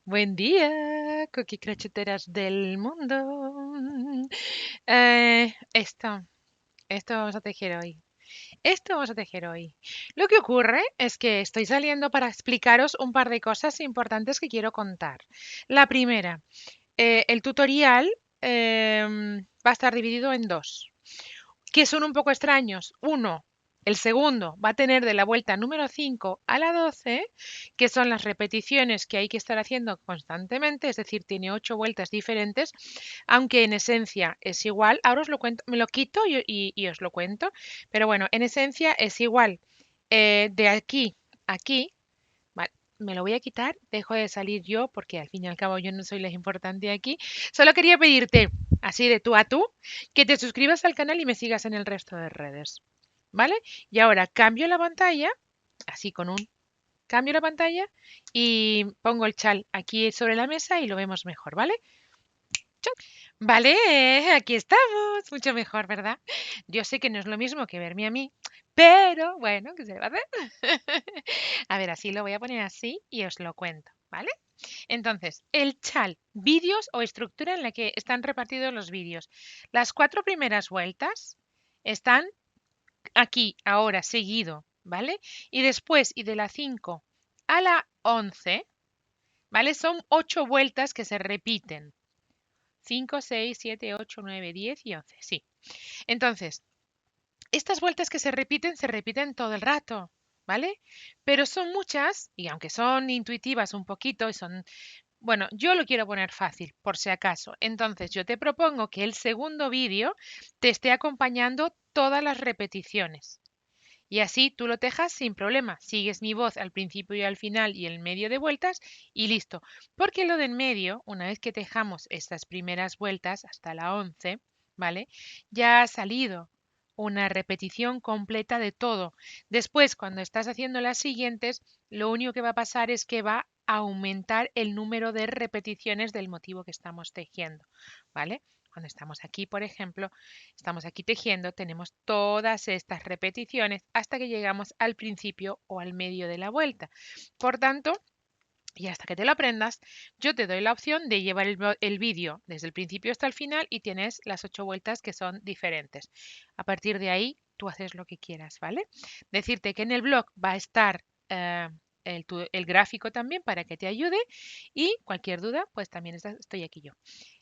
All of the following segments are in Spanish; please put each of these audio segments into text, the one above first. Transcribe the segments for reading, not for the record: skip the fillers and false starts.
Buen día, cookie crocheteras del mundo. Esto vamos a tejer hoy. Esto vamos a tejer hoy. Lo que ocurre es que estoy saliendo para explicaros un par de cosas importantes que quiero contar. La primera, el tutorial va a estar dividido en dos, que son un poco extraños. Uno, el segundo va a tener de la vuelta número 5 a la 12, que son las repeticiones que hay que estar haciendo constantemente, es decir, tiene 8 vueltas diferentes, aunque en esencia es igual. Ahora os lo cuento, me lo quito y os lo cuento, pero bueno, en esencia es igual. De aquí a aquí, vale, me lo voy a quitar, dejo de salir yo porque al fin y al cabo yo no soy la importante aquí. Solo quería pedirte, así de tú a tú, que te suscribas al canal y me sigas en el resto de redes, ¿vale? Y ahora cambio la pantalla, así con un cambio la pantalla y pongo el chal aquí sobre la mesa y lo vemos mejor, ¿vale? Vale, aquí estamos, mucho mejor, ¿verdad? Yo sé que no es lo mismo que verme a mí, pero bueno, ¿qué se le va a hacer? A ver, así lo voy a poner así y os lo cuento, ¿vale? Entonces, el chal, vídeos o estructura en la que están repartidos los vídeos. Las 4 primeras vueltas están aquí, ahora, seguido, ¿vale? Y después, y de la 5 a la 11, ¿vale? Son 8 vueltas que se repiten. 5, 6, 7, 8, 9, 10 y 11, sí. Entonces, estas vueltas que se repiten todo el rato, ¿vale? Pero son muchas, y aunque son intuitivas un poquito, y son bueno, yo lo quiero poner fácil, por si acaso. Entonces, yo te propongo que el segundo vídeo te esté acompañando todas las repeticiones. Y así tú lo tejas sin problema. Sigues mi voz al principio y al final y el medio de vueltas y listo. Porque lo de en medio, una vez que tejamos estas primeras vueltas hasta la 11, ¿vale? Ya ha salido una repetición completa de todo. Después, cuando estás haciendo las siguientes, lo único que va a pasar es que va a aumentar el número de repeticiones del motivo que estamos tejiendo, ¿vale? Cuando estamos aquí, por ejemplo, estamos aquí tejiendo, tenemos todas estas repeticiones hasta que llegamos al principio o al medio de la vuelta. Por tanto, y hasta que te lo aprendas, yo te doy la opción de llevar el vídeo desde el principio hasta el final y tienes las 8 vueltas que son diferentes. A partir de ahí, tú haces lo que quieras, ¿vale? Decirte que en el blog va a estar el gráfico también para que te ayude y cualquier duda, pues también estoy aquí yo.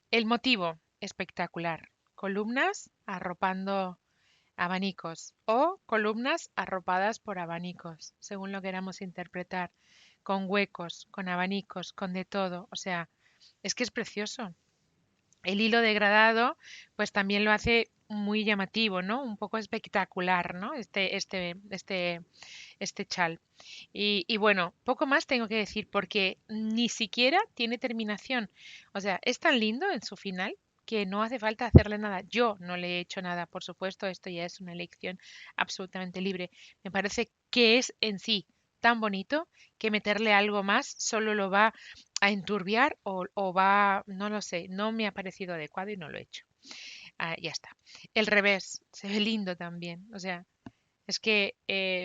El motivo, espectacular. Columnas arropando abanicos o columnas arropadas por abanicos, según lo queramos interpretar, con huecos, con abanicos, con de todo. O sea, es que es precioso. El hilo degradado, pues también lo hace muy llamativo, ¿no? Un poco espectacular, ¿no? Este chal. Y bueno, poco más tengo que decir porque ni siquiera tiene terminación. O sea, es tan lindo en su final que no hace falta hacerle nada. Yo no le he hecho nada, por supuesto, esto ya es una elección absolutamente libre. Me parece que es en sí tan bonito que meterle algo más solo lo va a enturbiar o va, no lo sé, no me ha parecido adecuado y no lo he hecho. Ah, ya está. El revés se ve lindo también. O sea, es que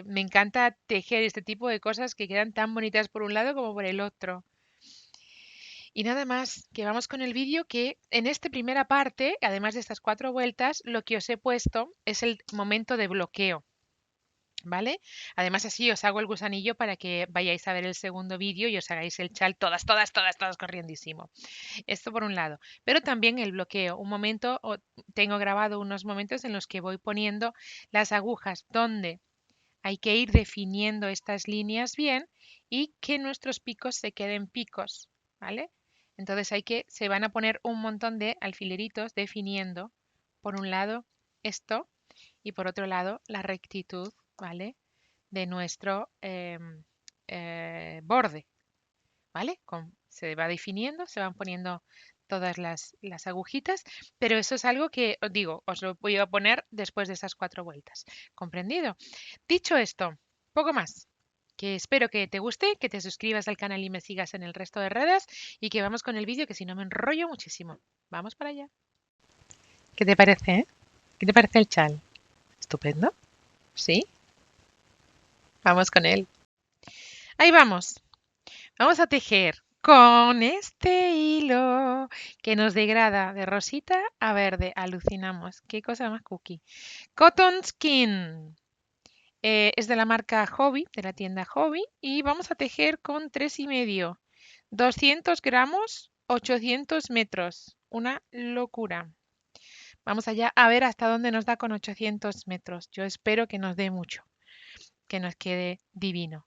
me encanta tejer este tipo de cosas que quedan tan bonitas por un lado como por el otro. Y nada más, que vamos con el vídeo que en esta primera parte, además de estas 4 vueltas, lo que os he puesto es el momento de bloqueo. ¿Vale? Además así os hago el gusanillo para que vayáis a ver el segundo vídeo y os hagáis el chal todas, todas, todas, todas corriendísimo. Esto por un lado. Pero también el bloqueo. Un momento, tengo grabado unos momentos en los que voy poniendo las agujas donde hay que ir definiendo estas líneas bien y que nuestros picos se queden picos, ¿vale? Entonces se van a poner un montón de alfileritos definiendo, por un lado, esto y por otro lado, la rectitud, ¿vale? De nuestro borde, ¿vale? Se va definiendo, se van poniendo todas las agujitas, pero eso es algo que os digo, os lo voy a poner después de esas 4 vueltas. ¿Comprendido? Dicho esto, poco más. Que espero que te guste, que te suscribas al canal y me sigas en el resto de redes y que vamos con el vídeo, que si no me enrollo muchísimo. Vamos para allá. ¿Qué te parece, eh? ¿Qué te parece el chal? Estupendo. ¿Sí? Vamos con él. Ahí vamos. Vamos a tejer con este hilo que nos degrada de rosita a verde. Alucinamos. Qué cosa más cookie. Cotton Skin. Es de la marca Hobby, de la tienda Hobby. Y vamos a tejer con 3,5. 200 gramos, 800 metros. Una locura. Vamos allá a ver hasta dónde nos da con 800 metros. Yo espero que nos dé mucho, que nos quede divino.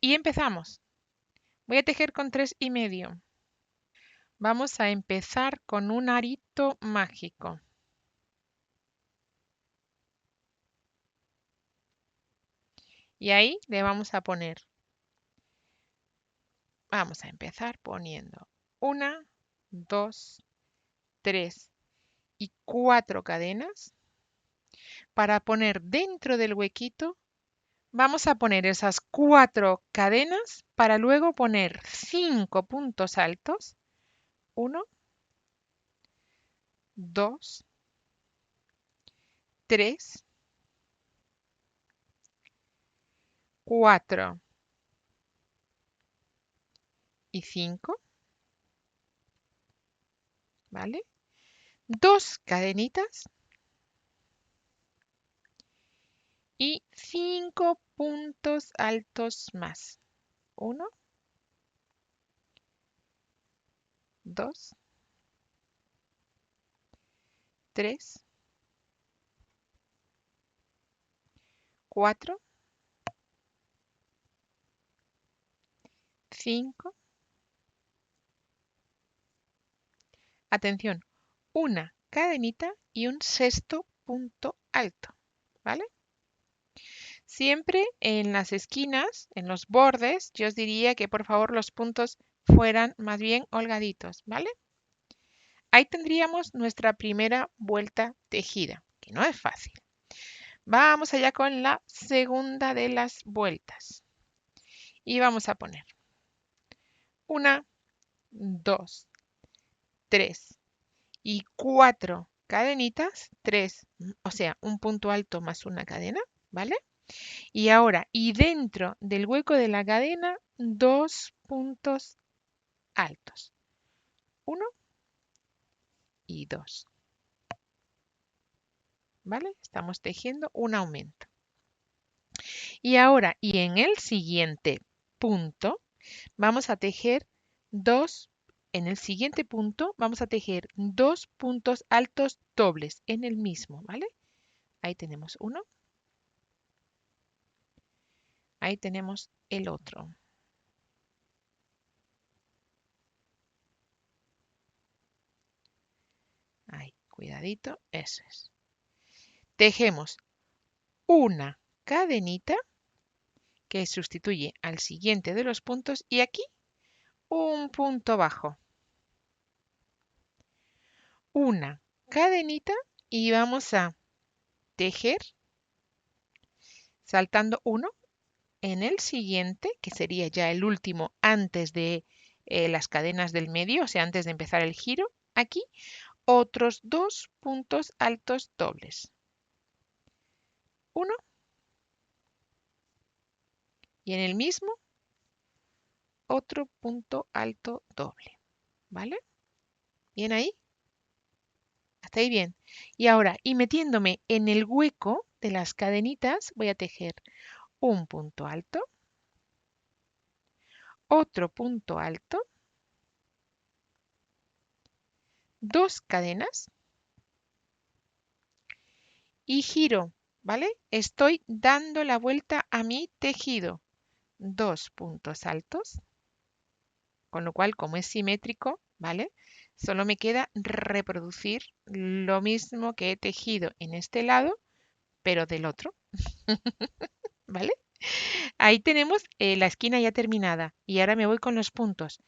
Y empezamos. Voy a tejer con 3,5. Vamos a empezar con un arito mágico. Y ahí le vamos a poner, vamos a empezar poniendo 1, 2, 3 y 4 cadenas. Para poner dentro del huequito, vamos a poner esas 4 cadenas para luego poner 5 puntos altos. 1, 2, 3, 4 y 5, ¿vale? 2 cadenitas y 5 puntos altos más. 1, 2, 3, 4, 5. Atención, una cadenita y un sexto punto alto, ¿vale? Siempre en las esquinas, en los bordes, yo os diría que por favor los puntos fueran más bien holgaditos, ¿vale? Ahí tendríamos nuestra primera vuelta tejida, que no es fácil. Vamos allá con la segunda de las vueltas. Y vamos a poner 1, 2, 3 y 4 cadenitas, 3, o sea, un punto alto más una cadena, ¿vale? Y ahora, y dentro del hueco de la cadena, 2 puntos altos. 1 y 2. ¿Vale? Estamos tejiendo un aumento. Y ahora, y en el siguiente punto, vamos a tejer en el siguiente punto, vamos a tejer 2 puntos altos dobles en el mismo, ¿vale? Ahí tenemos uno, ahí tenemos el otro. Ahí, cuidadito, eso es. Tejemos una cadenita que sustituye al siguiente de los puntos y aquí un punto bajo. Una cadenita y vamos a tejer saltando uno en el siguiente, que sería ya el último antes de las cadenas del medio, o sea, antes de empezar el giro. Aquí otros 2 puntos altos dobles. Uno y en el mismo otro punto alto doble. ¿Vale? ¿Bien ahí? Hasta ahí bien. Y ahora, y metiéndome en el hueco de las cadenitas, voy a tejer un punto alto, otro punto alto, 2 cadenas y giro, ¿vale? Estoy dando la vuelta a mi tejido. 2 puntos altos, con lo cual, como es simétrico, ¿vale? Solo me queda reproducir lo mismo que he tejido en este lado, pero del otro, ¿vale? Ahí tenemos la esquina ya terminada y ahora me voy con los puntos.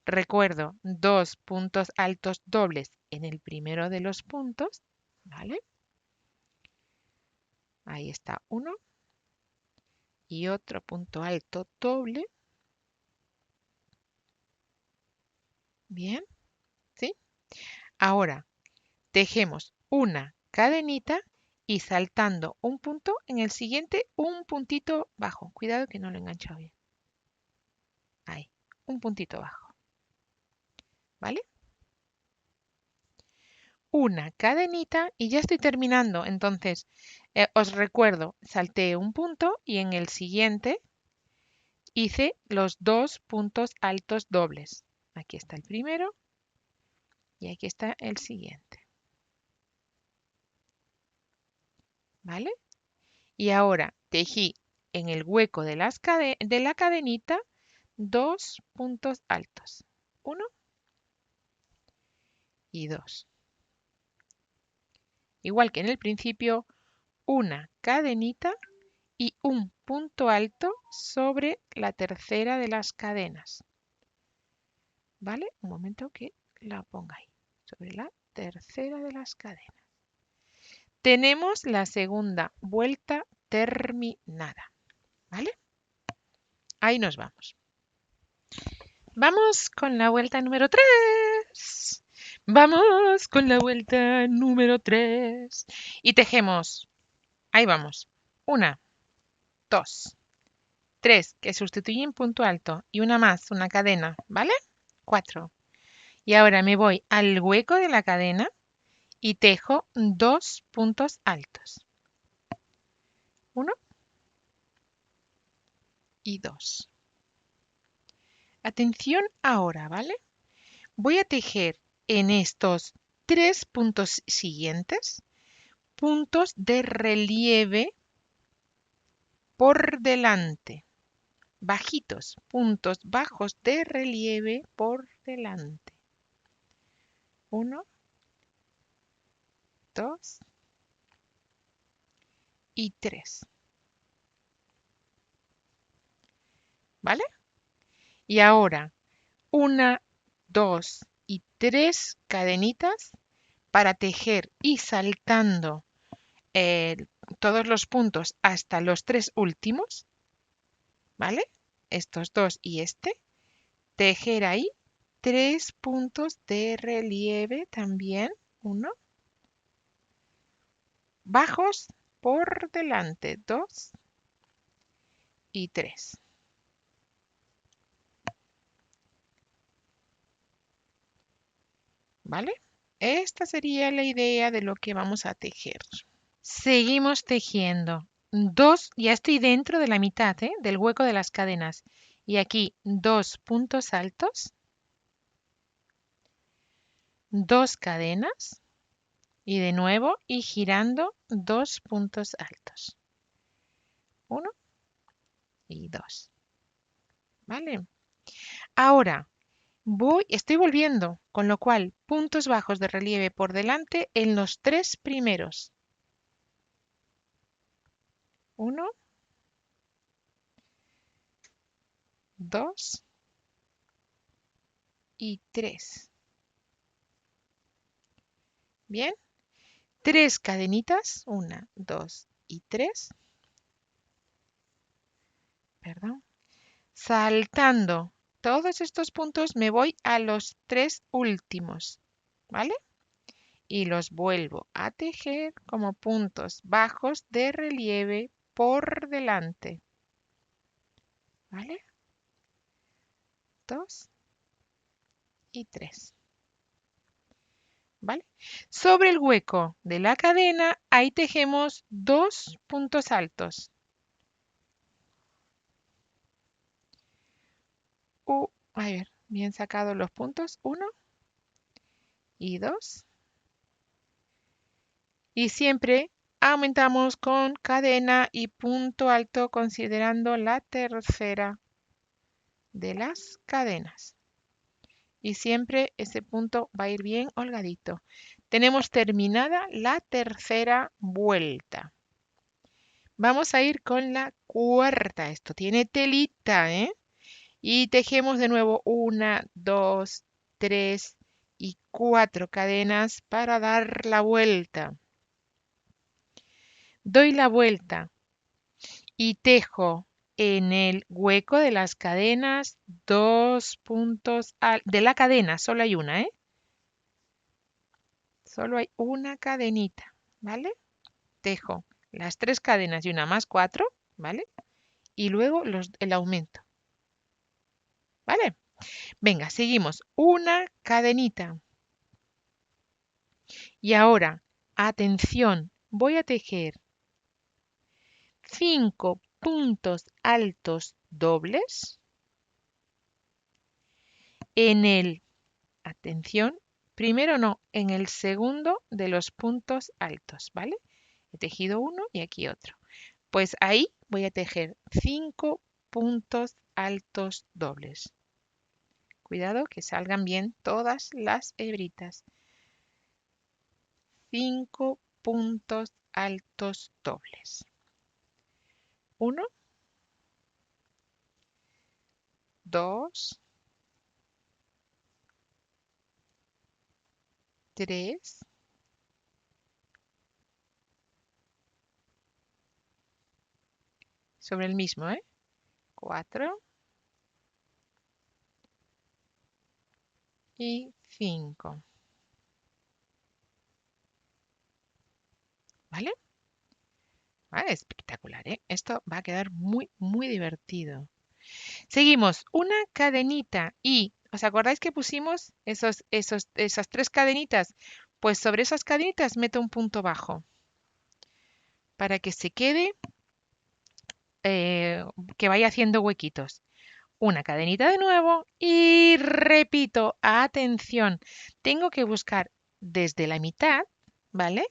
Recuerdo, 2 puntos altos dobles en el primero de los puntos, ¿vale? Ahí está uno y otro punto alto doble. Bien, ¿sí? Ahora tejemos una cadenita y saltando un punto en el siguiente un puntito bajo. Cuidado que no lo he enganchado bien. Ahí, un puntito bajo. ¿vale? Una cadenita y ya estoy terminando. Entonces, os recuerdo, salté un punto y en el siguiente hice los 2 puntos altos dobles. Aquí está el primero y aquí está el siguiente. ¿Vale? Y ahora tejí en el hueco de la cadenita 2 puntos altos. 1 y 2. Igual que en el principio, una cadenita y un punto alto sobre la tercera de las cadenas. ¿Vale? Un momento que la ponga ahí. Sobre la tercera de las cadenas. Tenemos la segunda vuelta terminada. ¿Vale? Ahí nos vamos. Vamos con la vuelta número 3. Vamos con la vuelta número 3. Y tejemos. Ahí vamos. 1, 2, 3, que sustituyen punto alto. Y una más, una cadena. ¿Vale? 4. Y ahora me voy al hueco de la cadena y tejo 2 puntos altos. 1 y 2. Atención ahora, ¿vale? Voy a tejer en estos 3 puntos siguientes puntos de relieve por delante. Bajitos, puntos bajos de relieve por delante. 1, 2 y 3. ¿Vale? Y ahora 1, 2 y 3 cadenitas para tejer y saltando todos los puntos hasta los 3 últimos, ¿vale? Estos 2 y este, tejer ahí 3 puntos de relieve también, 1, bajos por delante, 2 y 3. ¿Vale? Esta sería la idea de lo que vamos a tejer. Seguimos tejiendo. 2, ya estoy dentro de la mitad, del hueco de las cadenas. Y aquí 2 puntos altos, 2 cadenas y de nuevo y girando 2 puntos altos. 1 y 2. ¿Vale? Ahora estoy volviendo, con lo cual puntos bajos de relieve por delante en los 3 primeros. 1, 2 y 3. Bien, 3 cadenitas, 1, 2 y 3. Perdón. Saltando todos estos puntos me voy a los 3 últimos, ¿vale? Y los vuelvo a tejer como puntos bajos de relieve por delante, ¿vale? 2 y 3. ¿Vale? Sobre el hueco de la cadena, ahí tejemos 2 puntos altos. A ver, bien sacados los puntos, 1 y 2. Y siempre aumentamos con cadena y punto alto considerando la tercera de las cadenas. Y siempre ese punto va a ir bien holgadito. Tenemos terminada la tercera vuelta. Vamos a ir con la cuarta. Esto tiene telita, ¿eh? Y tejemos de nuevo 1, 2, 3 y 4 cadenas para dar la vuelta. Doy la vuelta y tejo en el hueco de las cadenas 2 puntos de la cadena, solo hay una, ¿eh? Solo hay una cadenita, ¿vale? Tejo las 3 cadenas y una más 4, ¿vale? Y luego el aumento, ¿vale? Venga, seguimos. Una cadenita. Y ahora, atención, voy a tejer 5 puntos altos dobles en el, atención, primero no, en el segundo de los puntos altos, ¿vale? He tejido uno y aquí otro. Pues ahí voy a tejer 5 puntos altos dobles. Cuidado que salgan bien todas las hebritas. 5 puntos altos dobles. 1, 2, 3, 4 y 5. ¿Vale? Espectacular, ¿eh? Esto va a quedar muy, muy divertido. Seguimos, una cadenita y, ¿os acordáis que pusimos esas 3 cadenitas? Pues sobre esas cadenitas meto un punto bajo para que se quede, que vaya haciendo huequitos. Una cadenita de nuevo y repito, atención, tengo que buscar desde la mitad, ¿vale?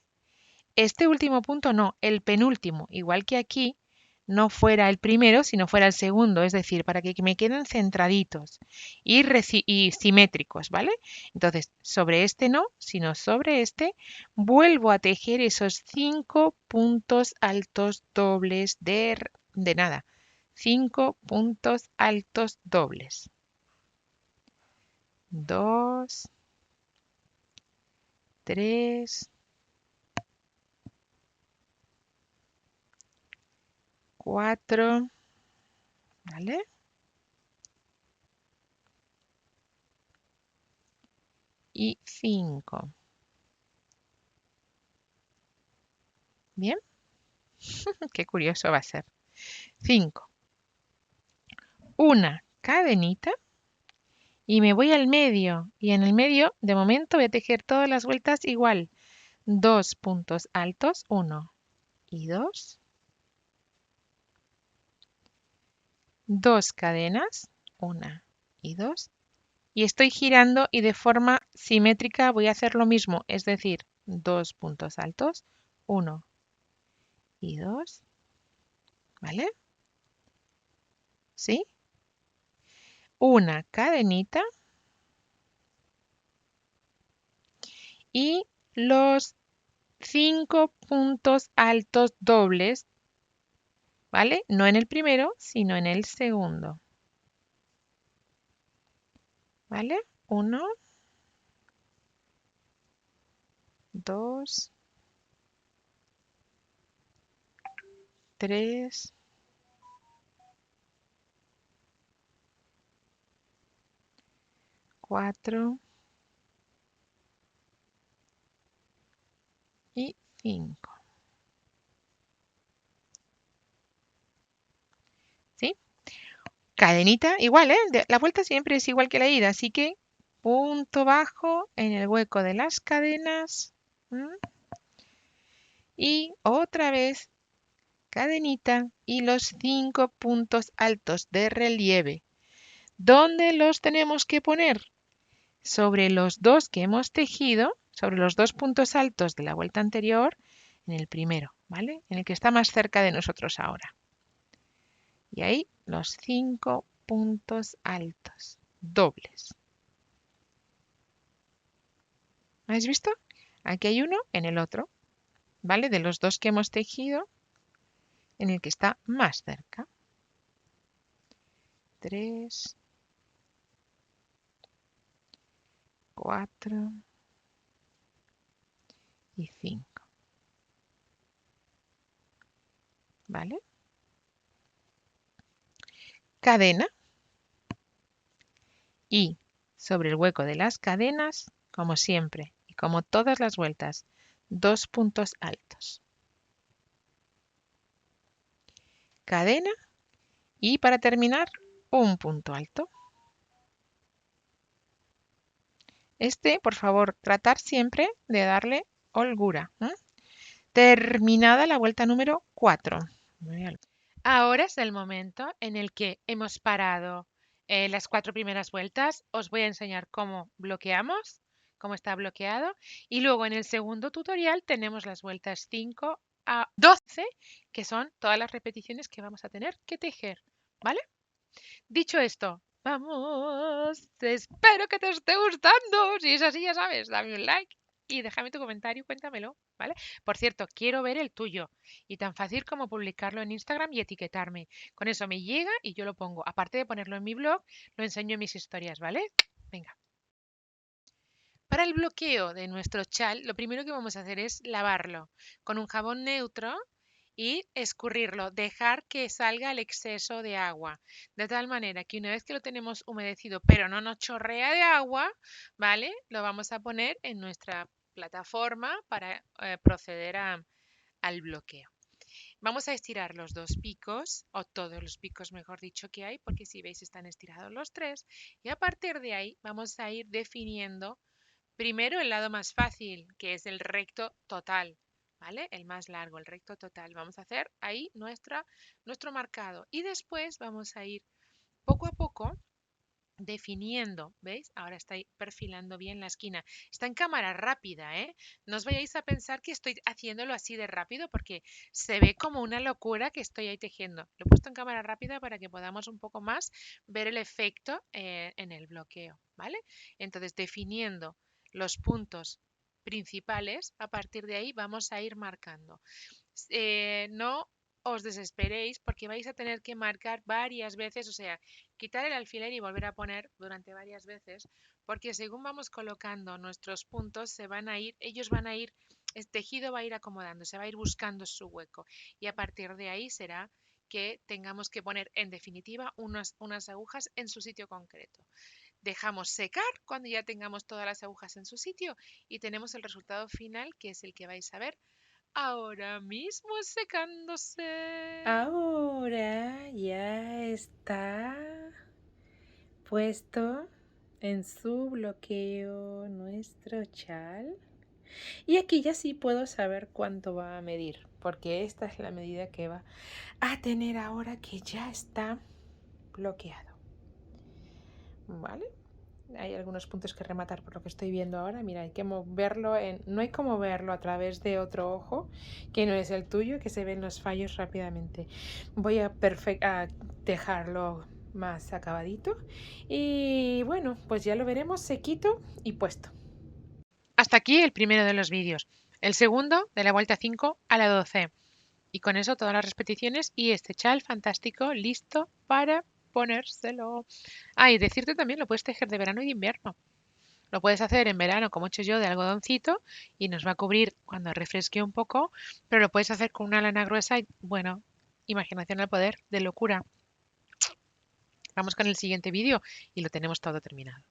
Este último punto no, el penúltimo, igual que aquí, no fuera el primero, sino fuera el segundo, es decir, para que me queden centraditos y simétricos, ¿vale? Entonces, sobre este no, sino sobre este, vuelvo a tejer esos 5 puntos altos dobles de nada, 5 puntos altos dobles. 2, 3, 4, ¿vale? Y 5. Bien, qué curioso va a ser. 5. Una cadenita y me voy al medio. Y en el medio, de momento, voy a tejer todas las vueltas igual. 2 puntos altos, 1 y 2. 2 cadenas, 1 y 2. Y estoy girando y de forma simétrica voy a hacer lo mismo, es decir, 2 puntos altos, 1 y 2. ¿Vale? ¿Sí? Una cadenita y los 5 puntos altos dobles, ¿vale? No en el primero, sino en el segundo. ¿Vale? 1, 2, 3, 4 y 5. ¿Sí? Cadenita, igual, ¿eh? La vuelta siempre es igual que la ida, así que punto bajo en el hueco de las cadenas. Y otra vez cadenita y los 5 puntos altos de relieve. ¿Dónde los tenemos que poner? Sobre los 2 que hemos tejido, sobre los 2 puntos altos de la vuelta anterior, en el primero, ¿vale? En el que está más cerca de nosotros ahora. Y ahí los 5 puntos altos, dobles. ¿Habéis visto? Aquí hay uno en el otro, ¿vale? De los 2 que hemos tejido, en el que está más cerca. 3, 4 y 5. ¿Vale? Cadena y sobre el hueco de las cadenas, como siempre y como todas las vueltas, 2 puntos altos. Cadena y para terminar un punto alto. Por favor, tratar siempre de darle holgura. Terminada la vuelta número 4. Ahora es el momento en el que hemos parado las 4 primeras vueltas. Os voy a enseñar cómo bloqueamos, cómo está bloqueado. Y luego en el segundo tutorial tenemos las vueltas 5 a 12, que son todas las repeticiones que vamos a tener que tejer. ¿Vale? Dicho esto, vamos. Espero que te esté gustando. Si es así, ya sabes, dame un like y déjame tu comentario, cuéntamelo, ¿vale? Por cierto, quiero ver el tuyo y tan fácil como publicarlo en Instagram y etiquetarme. Con eso me llega y yo lo pongo. Aparte de ponerlo en mi blog, lo enseño en mis historias, ¿vale? Venga. Para el bloqueo de nuestro chal, lo primero que vamos a hacer es lavarlo con un jabón neutro y escurrirlo, dejar que salga el exceso de agua, de tal manera que una vez que lo tenemos humedecido, pero no nos chorrea de agua, ¿vale? Lo vamos a poner en nuestra plataforma para proceder al bloqueo. Vamos a estirar los dos picos, o todos los picos, mejor dicho, que hay, porque si veis están estirados los tres, y a partir de ahí vamos a ir definiendo primero el lado más fácil, que es el recto total, ¿vale? El más largo, el recto total. Vamos a hacer ahí nuestro marcado y después vamos a ir poco a poco definiendo, ¿veis? Ahora está perfilando bien la esquina. Está en cámara rápida, ¿eh? No os vayáis a pensar que estoy haciéndolo así de rápido porque se ve como una locura que estoy ahí tejiendo. Lo he puesto en cámara rápida para que podamos un poco más ver el efecto en el bloqueo, ¿vale? Entonces, definiendo los puntos principales, a partir de ahí vamos a ir marcando. No os desesperéis porque vais a tener que marcar varias veces, o sea, quitar el alfiler y volver a poner durante varias veces, porque según vamos colocando nuestros puntos, se van a ir, ellos van a ir, el tejido va a ir acomodando, se va a ir buscando su hueco y a partir de ahí será que tengamos que poner en definitiva unas agujas en su sitio concreto. Dejamos secar cuando ya tengamos todas las agujas en su sitio y tenemos el resultado final que es el que vais a ver ahora mismo secándose. Ahora ya está puesto en su bloqueo nuestro chal. Y aquí ya sí puedo saber cuánto va a medir, porque esta es la medida que va a tener ahora que ya está bloqueado. ¿Vale? Hay algunos puntos que rematar por lo que estoy viendo ahora. Mira, hay que moverlo no hay como verlo a través de otro ojo que no es el tuyo, que se ven los fallos rápidamente. Voy a dejarlo más acabadito y bueno, pues ya lo veremos sequito y puesto. Hasta aquí el primero de los vídeos. El segundo de la vuelta 5 a la 12. Y con eso todas las repeticiones y este chal fantástico listo para ponérselo. Ah, y decirte también, lo puedes tejer de verano y de invierno. Lo puedes hacer en verano, como he hecho yo, de algodoncito y nos va a cubrir cuando refresque un poco, pero lo puedes hacer con una lana gruesa y, bueno, imaginación al poder, de locura. Vamos con el siguiente vídeo y lo tenemos todo terminado.